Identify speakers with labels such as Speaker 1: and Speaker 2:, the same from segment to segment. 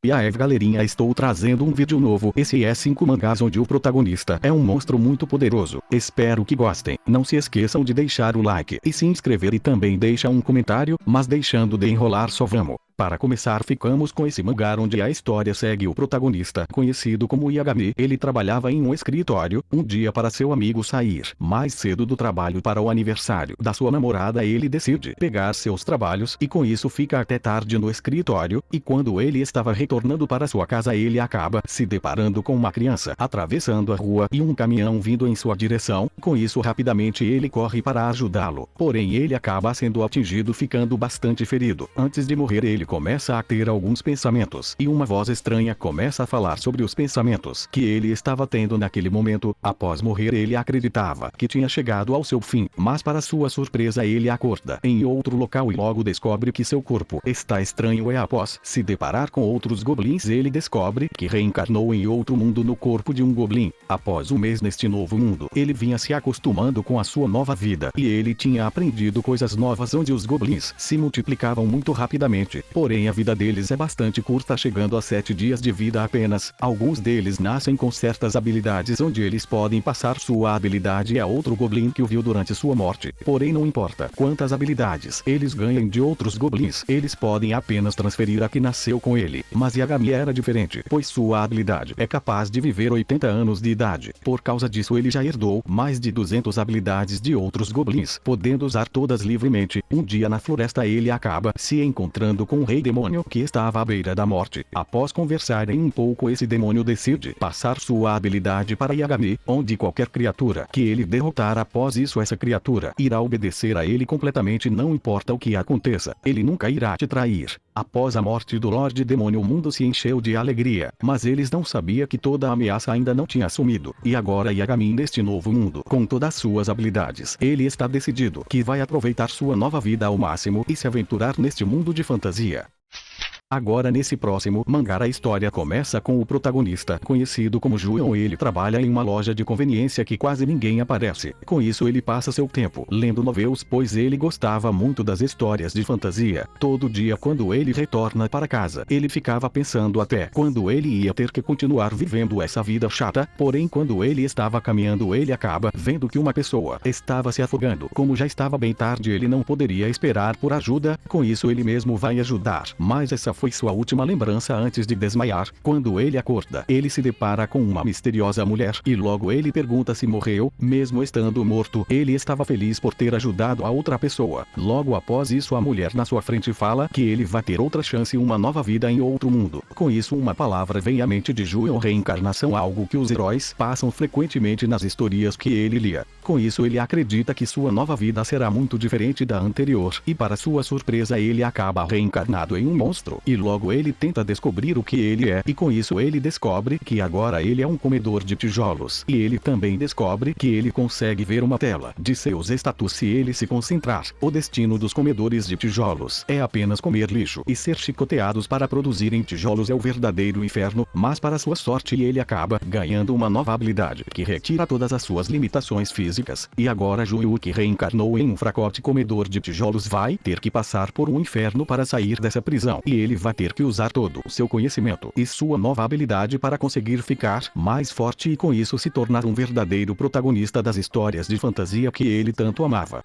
Speaker 1: E aí galerinha, estou trazendo um vídeo novo. Esse é 5 mangás onde o protagonista é um monstro muito poderoso. Espero que gostem. Não se esqueçam de deixar o like e se inscrever e também deixa um comentário, mas deixando de enrolar só vamos. Para começar, ficamos com esse mangá onde a história segue o protagonista, conhecido como Yagami. Ele trabalhava em um escritório, um dia para seu amigo sair mais cedo do trabalho para o aniversário da sua namorada. Ele decide pegar seus trabalhos e com isso fica até tarde no escritório, e quando ele estava retornando para sua casa ele acaba se deparando com uma criança atravessando a rua e um caminhão vindo em sua direção. Com isso rapidamente ele corre para ajudá-lo, porém ele acaba sendo atingido, ficando bastante ferido. Antes de morrer ele começa a ter alguns pensamentos e uma voz estranha começa a falar sobre os pensamentos que ele estava tendo naquele momento. Após morrer ele acreditava que tinha chegado ao seu fim, mas para sua surpresa ele acorda em outro local e logo descobre que seu corpo está estranho. E após se deparar com outros goblins ele descobre que reencarnou em outro mundo no corpo de um goblin. Após um mês neste novo mundo ele vinha se acostumando com a sua nova vida e ele tinha aprendido coisas novas onde os goblins se multiplicavam muito rapidamente. Porém a vida deles é bastante curta, chegando a 7 dias de vida apenas. Alguns deles nascem com certas habilidades onde eles podem passar sua habilidade a outro goblin que o viu durante sua morte. Porém não importa quantas habilidades eles ganhem de outros goblins, eles podem apenas transferir a que nasceu com ele. Mas Yagami era diferente, pois sua habilidade é capaz de viver 80 anos de idade. Por causa disso ele já herdou mais de 200 habilidades de outros goblins, podendo usar todas livremente. Um dia na floresta ele acaba se encontrando com um rei demônio que estava à beira da morte. Após conversarem um pouco esse demônio decide passar sua habilidade para Yagami, onde qualquer criatura que ele derrotar após isso essa criatura irá obedecer a ele completamente, não importa o que aconteça, ele nunca irá te trair. Após a morte do Lorde Demônio o mundo se encheu de alegria, mas eles não sabiam que toda a ameaça ainda não tinha sumido, e agora Yagami neste novo mundo, com todas suas habilidades, ele está decidido que vai aproveitar sua nova vida ao máximo e se aventurar neste mundo de fantasia. Agora nesse próximo mangá a história começa com o protagonista, conhecido como Juon. Ele trabalha em uma loja de conveniência que quase ninguém aparece. Com isso ele passa seu tempo lendo novelos, pois ele gostava muito das histórias de fantasia. Todo dia quando ele retorna para casa, ele ficava pensando até quando ele ia ter que continuar vivendo essa vida chata. Porém quando ele estava caminhando ele acaba vendo que uma pessoa estava se afogando. Como já estava bem tarde ele não poderia esperar por ajuda, com isso ele mesmo vai ajudar. Mas essa foi sua última lembrança antes de desmaiar. Quando ele acorda, ele se depara com uma misteriosa mulher e logo ele pergunta se morreu. Mesmo estando morto, ele estava feliz por ter ajudado a outra pessoa. Logo após isso a mulher na sua frente fala que ele vai ter outra chance, uma nova vida em outro mundo. Com isso uma palavra vem à mente de Juon: reencarnação, algo que os heróis passam frequentemente nas histórias que ele lia. Com isso ele acredita que sua nova vida será muito diferente da anterior e para sua surpresa ele acaba reencarnado em um monstro. E logo ele tenta descobrir o que ele é, e com isso ele descobre que agora ele é um comedor de tijolos. E ele também descobre que ele consegue ver uma tela de seus status se ele se concentrar. O destino dos comedores de tijolos é apenas comer lixo e ser chicoteados para produzirem tijolos, é o verdadeiro inferno. Mas para sua sorte ele acaba ganhando uma nova habilidade que retira todas as suas limitações físicas. E agora Juon, que reencarnou em um fracote comedor de tijolos, vai ter que passar por um inferno para sair dessa prisão. E ele vai ter que usar todo o seu conhecimento e sua nova habilidade para conseguir ficar mais forte e com isso se tornar um verdadeiro protagonista das histórias de fantasia que ele tanto amava.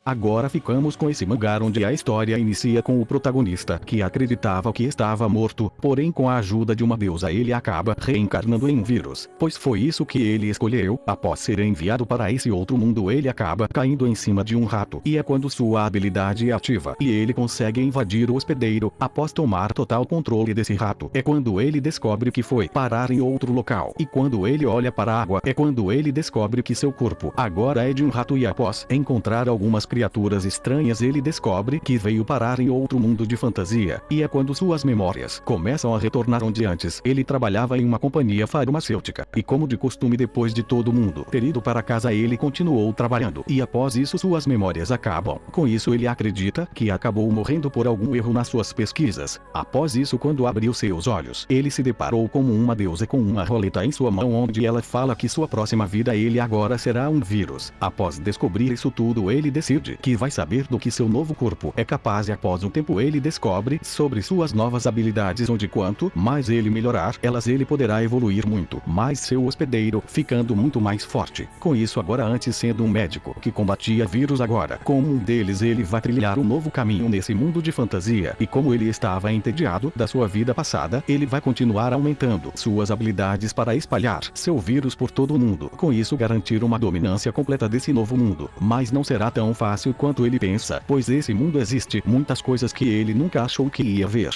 Speaker 1: Agora ficamos com esse mangá onde a história inicia com o protagonista que acreditava que estava morto, porém com a ajuda de uma deusa ele acaba reencarnando em um vírus, pois foi isso que ele escolheu. Após ser enviado para esse outro mundo ele acaba caindo em cima de um rato, e é quando sua habilidade é ativa e ele consegue invadir o hospedeiro. Após tomar total controle desse rato é quando ele descobre que foi parar em outro local, e quando ele olha para a água é quando ele descobre que seu corpo agora é de um rato. E após encontrar algumas criaturas estranhas ele descobre que veio parar em outro mundo de fantasia, e é quando suas memórias começam a retornar onde antes ele trabalhava em uma companhia farmacêutica, e como de costume depois de todo mundo ter ido para casa ele continuou trabalhando, e após isso suas memórias acabam. Com isso ele acredita que acabou morrendo por algum erro nas suas pesquisas. Após isso quando abriu seus olhos ele se deparou com uma deusa com uma roleta em sua mão onde ela fala que sua próxima vida ele agora será um vírus. Após descobrir isso tudo ele decide entende que vai saber do que seu novo corpo é capaz e após um tempo ele descobre sobre suas novas habilidades onde quanto mais ele melhorar elas ele poderá evoluir muito mais seu hospedeiro, ficando muito mais forte. Com isso agora antes sendo um médico que combatia vírus agora, como um deles ele vai trilhar um novo caminho nesse mundo de fantasia e como ele estava entediado da sua vida passada, ele vai continuar aumentando suas habilidades para espalhar seu vírus por todo o mundo. Com isso garantir uma dominância completa desse novo mundo, mas não será tão fácil quanto ele pensa, pois esse mundo existe muitas coisas que ele nunca achou que ia ver.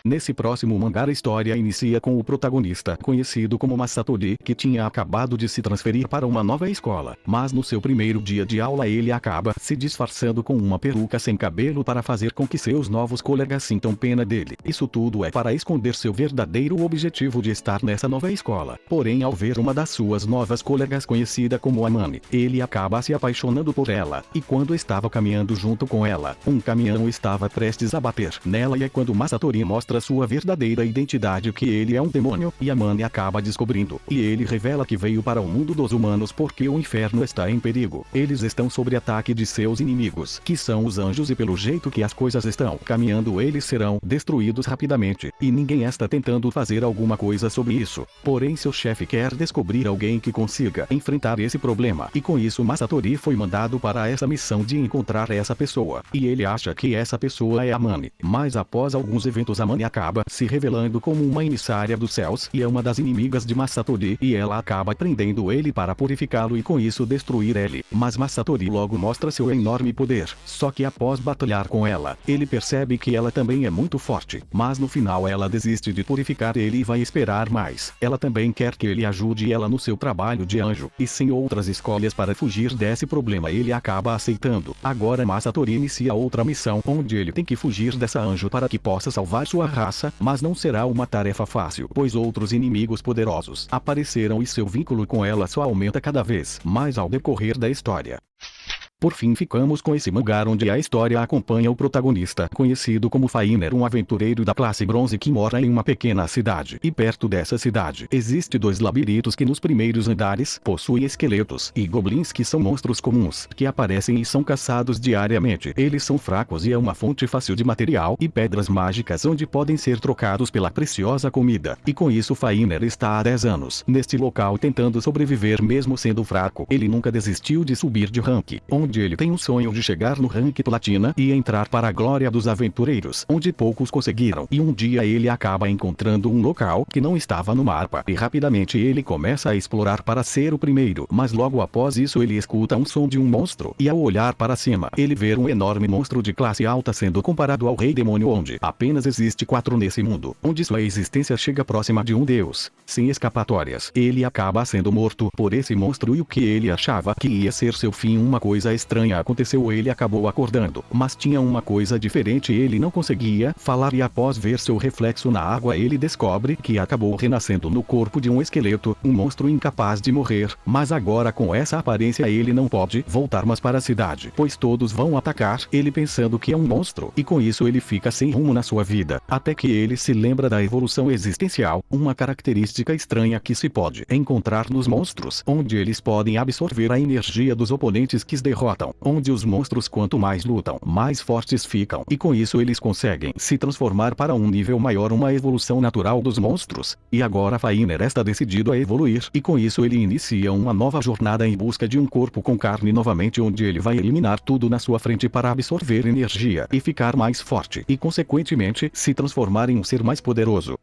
Speaker 1: Nesse próximo mangá a história inicia com o protagonista, conhecido como Masatori, que tinha acabado de se transferir para uma nova escola, mas no seu primeiro dia de aula ele acaba se disfarçando com uma peruca sem cabelo para fazer com que seus novos colegas sintam pena dele. Isso tudo é para esconder seu verdadeiro objetivo de estar nessa nova escola. Porém ao ver uma das suas novas colegas conhecida como Amane, ele acaba se apaixonando por ela, e quando estava caminhando junto com ela, um caminhão estava prestes a bater nela e é quando Masatori mostra sua verdadeira identidade que ele é um demônio, e Amane acaba descobrindo, e ele revela que veio para o mundo dos humanos porque o inferno está em perigo. Eles estão sob ataque de seus inimigos, que são os anjos e pelo jeito que as coisas estão caminhando eles serão destruídos rapidamente, e ninguém está tentando fazer alguma coisa sobre isso. Porém seu chefe quer descobrir alguém que consiga enfrentar esse problema, e com isso Masatori foi mandado para essa missão de encontrar essa pessoa, e ele acha que essa pessoa é Amane, mas após alguns eventos Amane acaba se revelando como uma emissária dos céus e é uma das inimigas de Masatori e ela acaba prendendo ele para purificá-lo e com isso destruir ele. Mas Masatori logo mostra seu enorme poder, só que após batalhar com ela, ele percebe que ela também é muito forte, mas no final ela desiste de purificar ele e vai esperar mais. Ela também quer que ele ajude ela no seu trabalho de anjo, e sem outras escolhas para fugir desse problema ele acaba aceitando. Agora Masatori inicia outra missão onde ele tem que fugir dessa anjo para que possa salvar sua raça, mas não será uma tarefa fácil, pois outros inimigos poderosos apareceram e seu vínculo com ela só aumenta cada vez mais ao decorrer da história. Por fim ficamos com esse mangá onde a história acompanha o protagonista, conhecido como Fainer, um aventureiro da classe bronze que mora em uma pequena cidade. E perto dessa cidade, existe 2 labirintos que nos primeiros andares possuem esqueletos e goblins que são monstros comuns, que aparecem e são caçados diariamente. Eles são fracos e é uma fonte fácil de material e pedras mágicas onde podem ser trocados pela preciosa comida. E com isso Fainer está há 10 anos neste local tentando sobreviver mesmo sendo fraco. Ele nunca desistiu de subir de rank, onde ele tem um sonho de chegar no rank platina e entrar para a glória dos aventureiros, onde poucos conseguiram. E um dia ele acaba encontrando um local que não estava no mapa e rapidamente ele começa a explorar para ser o primeiro, mas logo após isso ele escuta um som de um monstro e ao olhar para cima ele vê um enorme monstro de classe alta sendo comparado ao rei demônio, onde apenas existe 4 nesse mundo, onde sua existência chega próxima de um deus, sem escapatórias. Ele acaba sendo morto por esse monstro e o que ele achava que ia ser seu fim, uma coisa estranha aconteceu. Ele acabou acordando, mas tinha uma coisa diferente, ele não conseguia falar e após ver seu reflexo na água ele descobre que acabou renascendo no corpo de um esqueleto, um monstro incapaz de morrer, mas agora com essa aparência ele não pode voltar mais para a cidade, pois todos vão atacar ele pensando que é um monstro, e com isso ele fica sem rumo na sua vida, até que ele se lembra da evolução existencial, uma característica estranha que se pode encontrar nos monstros, onde eles podem absorver a energia dos oponentes que os derrotam, onde os monstros quanto mais lutam, mais fortes ficam, e com isso eles conseguem se transformar para um nível maior, uma evolução natural dos monstros. E agora Fainer está decidido a evoluir, e com isso ele inicia uma nova jornada em busca de um corpo com carne novamente, onde ele vai eliminar tudo na sua frente para absorver energia e ficar mais forte, e consequentemente se transformar em um ser mais poderoso.